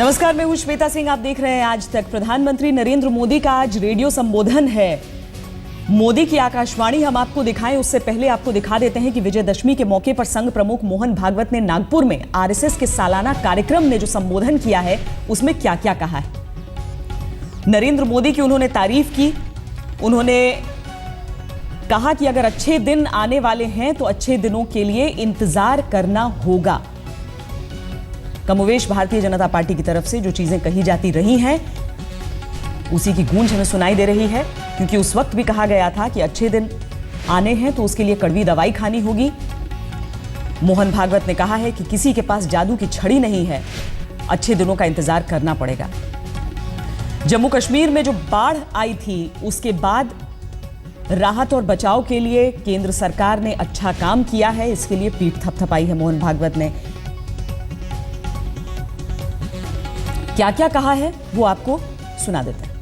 नमस्कार, मैं हूं श्वेता सिंह। आप देख रहे हैं आज तक। प्रधानमंत्री नरेंद्र मोदी का आज रेडियो संबोधन है। मोदी की आकाशवाणी हम आपको दिखाएं उससे पहले आपको दिखा देते हैं कि विजयदशमी के मौके पर संघ प्रमुख मोहन भागवत ने नागपुर में आरएसएस के सालाना कार्यक्रम में जो संबोधन किया है उसमें क्या क्या कहा है। नरेंद्र मोदी की उन्होंने तारीफ की। उन्होंने कहा कि अगर अच्छे दिन आने वाले हैं तो अच्छे दिनों के लिए इंतजार करना होगा। कमोवेश भारतीय जनता पार्टी की तरफ से जो चीजें कही जाती रही हैं उसी की गूंज हमें सुनाई दे रही है, क्योंकि उस वक्त भी कहा गया था कि अच्छे दिन आने हैं तो उसके लिए कड़वी दवाई खानी होगी। मोहन भागवत ने कहा है कि किसी के पास जादू की छड़ी नहीं है, अच्छे दिनों का इंतजार करना पड़ेगा। जम्मू कश्मीर में जो बाढ़ आई थी उसके बाद राहत और बचाव के लिए केंद्र सरकार ने अच्छा काम किया है, इसके लिए पीठ थपथपाई है मोहन भागवत ने। क्या क्या कहा है वो आपको सुना देते हैं।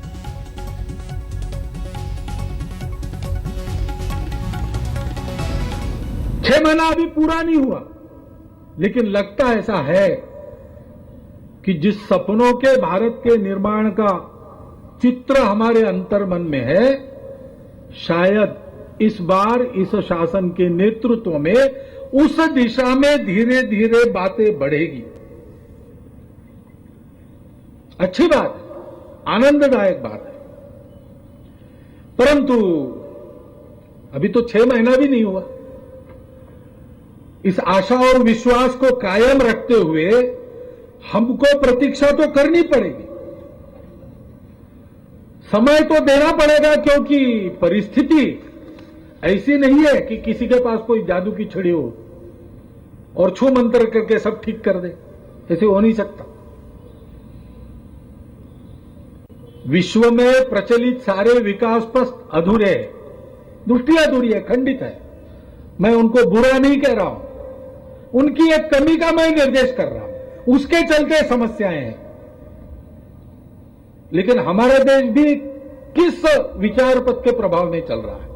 6 महीना अभी पूरा नहीं हुआ, लेकिन लगता ऐसा है कि जिस सपनों के भारत के निर्माण का चित्र हमारे अंतर्मन में है, शायद इस बार इस शासन के नेतृत्व में उस दिशा में धीरे धीरे बातें बढ़ेगी। अच्छी बात है, आनंददायक बात है, परंतु अभी तो 6 महीना भी नहीं हुआ। इस आशा और विश्वास को कायम रखते हुए हमको प्रतीक्षा तो करनी पड़ेगी, समय तो देना पड़ेगा, क्योंकि परिस्थिति ऐसी नहीं है कि किसी के पास कोई जादू की छड़ी हो और छू मंत्र करके सब ठीक कर दे। ऐसे हो नहीं सकता। विश्व में प्रचलित सारे विकास पथ अधूरे हैं, दृष्टि अधूरी है, खंडित है। मैं उनको बुरा नहीं कह रहा हूं, उनकी एक कमी का मैं निर्देश कर रहा हूं, उसके चलते समस्याएं हैं। लेकिन हमारा देश भी किस विचार पथ के प्रभाव में चल रहा है,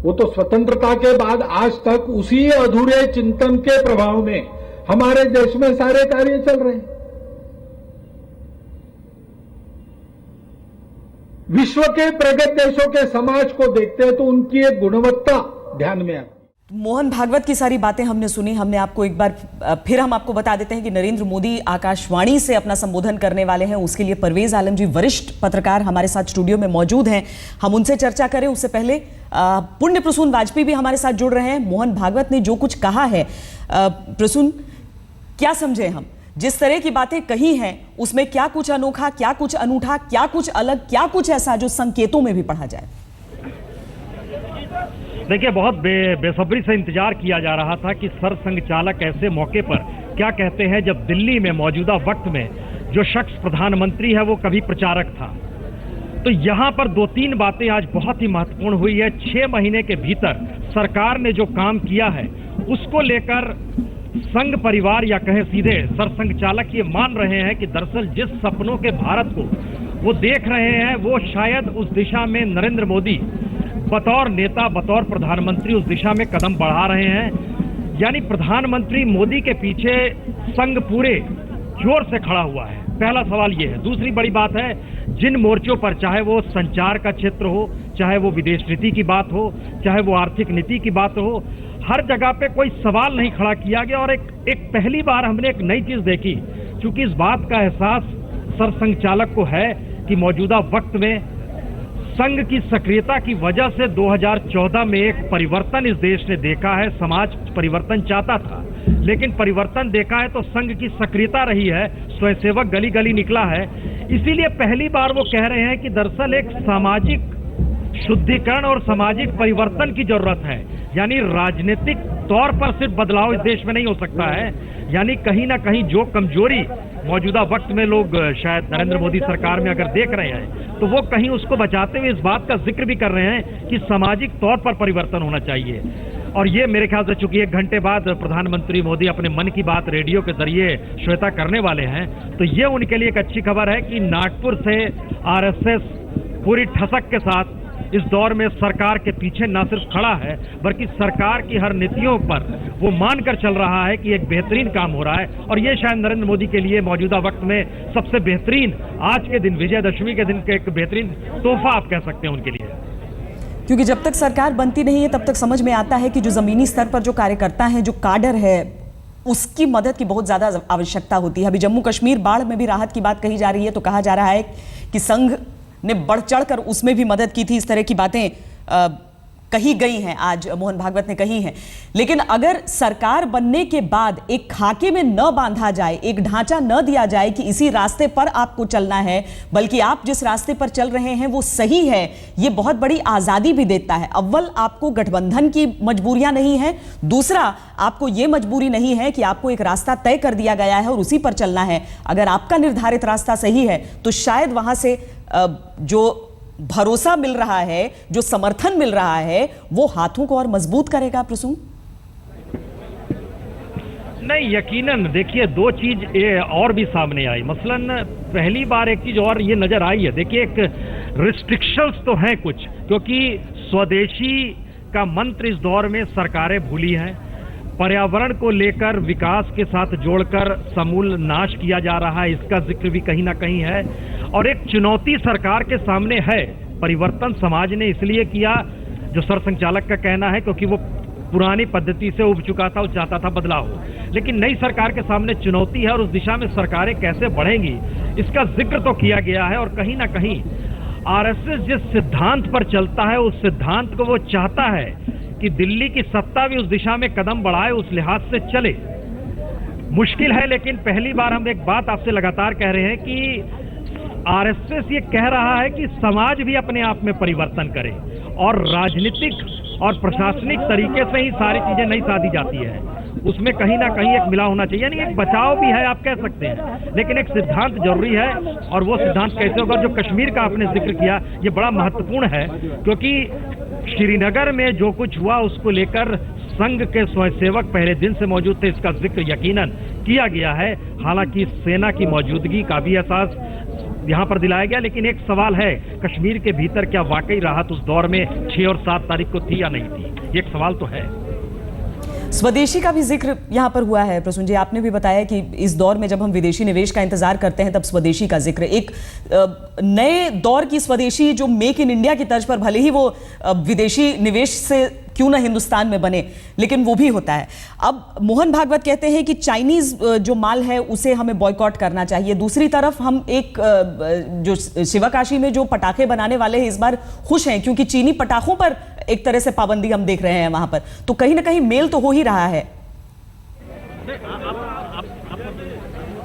वो तो स्वतंत्रता के बाद आज तक उसी अधूरे चिंतन के प्रभाव में हमारे देश में सारे कार्य चल रहे हैं। विश्व के प्रगत देशों के समाज को देखते हैं तो उनकी एक गुणवत्ता ध्यान में आती है। मोहन भागवत की सारी बातें हमने सुनी। हमने आपको एक बार फिर हम आपको बता देते हैं कि नरेंद्र मोदी आकाशवाणी से अपना संबोधन करने वाले हैं। उसके लिए परवेज आलम जी वरिष्ठ पत्रकार हमारे साथ स्टूडियो में मौजूद हैं, हम उनसे चर्चा करें। उससे पहले पुण्य प्रसून वाजपेयी भी हमारे साथ जुड़ रहे हैं। मोहन भागवत ने जो कुछ कहा है, प्रसून क्या समझे हम, जिस तरह की बातें कही हैं उसमें क्या कुछ अनोखा, क्या कुछ अनूठा, क्या कुछ अलग, क्या कुछ ऐसा जो संकेतों में भी पढ़ा जाए? देखिए, बहुत बेसब्री से इंतजार किया जा रहा था कि सरसंघ चालक ऐसे मौके पर क्या कहते हैं जब दिल्ली में मौजूदा वक्त में जो शख्स प्रधानमंत्री है वो कभी प्रचारक था। तो यहाँ पर 2-3 बातें आज बहुत ही महत्वपूर्ण हुई है। 6 महीने के भीतर सरकार ने जो काम किया है उसको लेकर संघ परिवार या कहें सीधे सरसंघ चालक ये मान रहे हैं कि दरअसल जिस सपनों के भारत को वो देख रहे हैं वो शायद उस दिशा में नरेंद्र मोदी बतौर नेता, बतौर प्रधानमंत्री उस दिशा में कदम बढ़ा रहे हैं। यानी प्रधानमंत्री मोदी के पीछे संघ पूरे जोर से खड़ा हुआ है। पहला सवाल ये है। दूसरी बड़ी बात है, जिन मोर्चों पर, चाहे वो संचार का क्षेत्र हो, चाहे वो विदेश नीति की बात हो, चाहे वो आर्थिक नीति की बात हो, हर जगह पे कोई सवाल नहीं खड़ा किया गया। और एक पहली बार हमने एक नई चीज देखी, क्योंकि इस बात का एहसास सरसंघ चालक को है कि मौजूदा वक्त में संघ की सक्रियता की वजह से 2014 में एक परिवर्तन इस देश ने देखा है। समाज परिवर्तन चाहता था, लेकिन परिवर्तन देखा है तो संघ की सक्रियता रही है, स्वयंसेवक गली गली निकला है। इसीलिए पहली बार वो कह रहे हैं कि दरअसल एक सामाजिक शुद्धिकरण और सामाजिक परिवर्तन की जरूरत है। यानी राजनीतिक तौर पर सिर्फ बदलाव इस देश में नहीं हो सकता है। यानी कहीं ना कहीं जो कमजोरी मौजूदा वक्त में लोग शायद नरेंद्र मोदी सरकार में अगर देख रहे हैं तो वो कहीं उसको बचाते हुए इस बात का जिक्र भी कर रहे हैं कि सामाजिक तौर पर परिवर्तन होना चाहिए। और ये मेरे ख्याल से चूंकि 1 घंटे बाद प्रधानमंत्री मोदी अपने मन की बात रेडियो के जरिए श्वेता करने वाले हैं, तो ये उनके लिए एक अच्छी खबर है कि नागपुर से आरएसएस पूरी ठसक के साथ इस दौर में सरकार के पीछे न सिर्फ खड़ा है बल्कि सरकार की हर नीतियों पर वो मानकर चल रहा है कि एक बेहतरीन काम हो रहा है। और ये शायद नरेंद्र मोदी के लिए मौजूदा वक्त में सबसे बेहतरीन, आज के दिन विजयदशमी के दिन के एक बेहतरीन तोहफा आप कह सकते हैं उनके लिए। क्योंकि जब तक सरकार बनती नहीं है तब तक समझ में आता है कि जो जमीनी स्तर पर जो कार्यकर्ता हैं, जो काडर है, उसकी मदद की बहुत ज्यादा आवश्यकता होती है। अभी जम्मू कश्मीर बाढ़ में भी राहत की बात कही जा रही है, तो कहा जा रहा है कि संघ ने बढ़ चढ़कर उसमें भी मदद की थी। इस तरह की बातें कही गई हैं, आज मोहन भागवत ने कही हैं। लेकिन अगर सरकार बनने के बाद एक खाके में न बांधा जाए, एक ढांचा न दिया जाए कि इसी रास्ते पर आपको चलना है, बल्कि आप जिस रास्ते पर चल रहे हैं वो सही है, ये बहुत बड़ी आजादी भी देता है। अव्वल आपको गठबंधन की मजबूरियां नहीं है, दूसरा आपको ये मजबूरी नहीं है कि आपको एक रास्ता तय कर दिया गया है और उसी पर चलना है। अगर आपका निर्धारित रास्ता सही है तो शायद वहां से जो भरोसा मिल रहा है, जो समर्थन मिल रहा है, वो हाथों को और मजबूत करेगा। प्रसून नहीं, यकीनन देखिए दो चीज और भी सामने आई। मसलन पहली बार एक चीज और ये नजर आई है, देखिए एक रिस्ट्रिक्शंस तो हैं कुछ, क्योंकि स्वदेशी का मंत्र इस दौर में सरकारें भूली हैं। पर्यावरण को लेकर विकास के साथ जोड़कर समूल नाश किया जा रहा है, इसका जिक्र भी कहीं ना कहीं है। और एक चुनौती सरकार के सामने है। परिवर्तन समाज ने इसलिए किया, जो सरसंघचालक का कहना है, क्योंकि वो पुरानी पद्धति से उब चुका था, वो चाहता था बदलाव हो। लेकिन नई सरकार के सामने चुनौती है और उस दिशा में सरकारें कैसे बढ़ेंगी, इसका जिक्र तो किया गया है। और कहीं ना कहीं आरएसएस जिस सिद्धांत पर चलता है, उस सिद्धांत को वो चाहता है कि दिल्ली की सत्ता भी उस दिशा में कदम बढ़ाए, उस लिहाज से चले। मुश्किल है, लेकिन पहली बार हम एक बात आपसे लगातार कह रहे हैं कि आरएसएस ये कह रहा है कि समाज भी अपने आप में परिवर्तन करे और राजनीतिक और प्रशासनिक तरीके से ही सारी चीजें नहीं साधी जाती है। उसमें कहीं ना कहीं एक मिला होना चाहिए, यानी एक बचाव भी है आप कह सकते हैं, लेकिन एक सिद्धांत जरूरी है। और वो सिद्धांत कैसे होगा? जो कश्मीर का आपने जिक्र किया, ये बड़ा महत्वपूर्ण है, क्योंकि श्रीनगर में जो कुछ हुआ उसको लेकर संघ के स्वयंसेवक पहले दिन से मौजूद थे, इसका जिक्र यकीनन किया गया है। हालांकि सेना की मौजूदगी का भी एहसास यहां पर दिलाया गया, लेकिन एक सवाल है, कश्मीर के भीतर क्या वाकई राहत उस दौर में 6 और 7 तारीख को थी या नहीं थी? ये एक सवाल तो है। स्वदेशी का भी जिक्र यहां पर हुआ है। प्रसून जी, आपने भी बताया कि इस दौर में जब हम विदेशी निवेश का इंतजार करते हैं तब स्वदेशी का जिक्र, एक नए दौर की स्वदेशी जो मेक इन इंडिया की तर्ज पर, भले ही वो विदेशी निवेश से क्यों ना हिंदुस्तान में बने, लेकिन वो भी होता है। अब मोहन भागवत कहते हैं कि चाइनीज जो माल है उसे हमें बॉयकॉट करना चाहिए। दूसरी तरफ हम एक जो शिवकाशी में जो पटाखे बनाने वाले हैं इस बार खुश हैं, क्योंकि चीनी पटाखों पर एक तरह से पाबंदी हम देख रहे हैं वहां पर, तो कहीं ना कहीं मेल तो हो ही रहा है।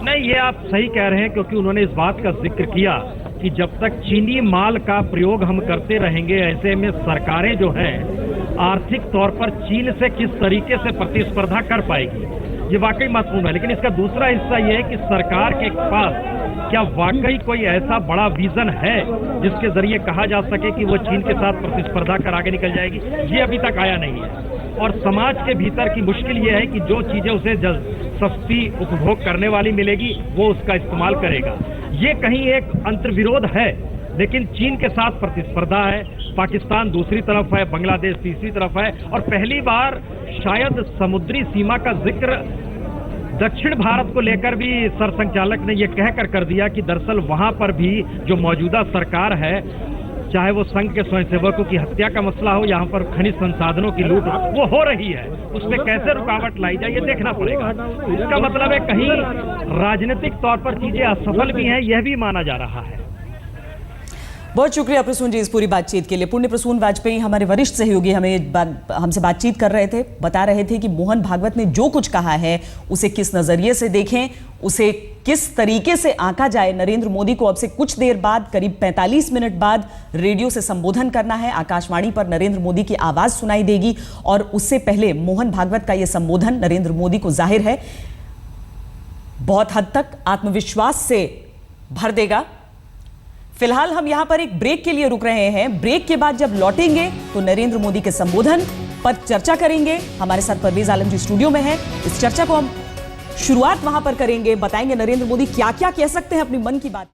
नहीं, ये आप सही कह रहे हैं, क्योंकि उन्होंने इस बात का जिक्र किया कि जब तक चीनी माल का प्रयोग हम करते रहेंगे, ऐसे में सरकारें जो हैं आर्थिक तौर पर चीन से किस तरीके से प्रतिस्पर्धा कर पाएगी, ये वाकई महत्वपूर्ण है। लेकिन इसका दूसरा हिस्सा ये है कि सरकार के पास क्या वाकई कोई ऐसा बड़ा विजन है जिसके जरिए कहा जा सके कि वो चीन के साथ प्रतिस्पर्धा कर आगे निकल जाएगी? ये अभी तक आया नहीं है। और समाज के भीतर की मुश्किल ये है कि जो चीजें उसे सस्ती उपभोग करने वाली मिलेगी वो उसका इस्तेमाल करेगा। ये कहीं एक अंतर्विरोध है, लेकिन चीन के साथ प्रतिस्पर्धा है, पाकिस्तान दूसरी तरफ है, बांग्लादेश तीसरी तरफ है, और पहली बार शायद समुद्री सीमा का जिक्र दक्षिण भारत को लेकर भी सरसंघचालक ने यह कहकर कर दिया कि दरअसल वहां पर भी जो मौजूदा सरकार है, चाहे वो संघ के स्वयंसेवकों की हत्या का मसला हो, यहाँ पर खनिज संसाधनों की लूट वो हो रही है, उसमें कैसे रुकावट लाई जाए ये देखना पड़ेगा। इसका मतलब है कहीं राजनीतिक तौर पर चीजें असफल भी हैं, यह भी माना जा रहा है। बहुत शुक्रिया प्रसून जी इस पूरी बातचीत के लिए। पुण्य प्रसून वाजपेयी हमारे वरिष्ठ सहयोगी हमसे बातचीत कर रहे थे, बता रहे थे कि मोहन भागवत ने जो कुछ कहा है उसे किस नजरिए से देखें, उसे किस तरीके से आंका जाए। नरेंद्र मोदी को अब से कुछ देर बाद, करीब 45 मिनट बाद रेडियो से संबोधन करना है। आकाशवाणी पर नरेंद्र मोदी की आवाज सुनाई देगी और उससे पहले मोहन भागवत का यह संबोधन नरेंद्र मोदी को जाहिर है बहुत हद तक आत्मविश्वास से भर देगा। फिलहाल हम यहां पर एक ब्रेक के लिए रुक रहे हैं। ब्रेक के बाद जब लौटेंगे तो नरेंद्र मोदी के संबोधन पर चर्चा करेंगे। हमारे साथ परवेज आलम जी स्टूडियो में है। इस चर्चा को हम शुरुआत वहां पर करेंगे, बताएंगे नरेंद्र मोदी क्या क्या कह सकते हैं अपनी मन की बात।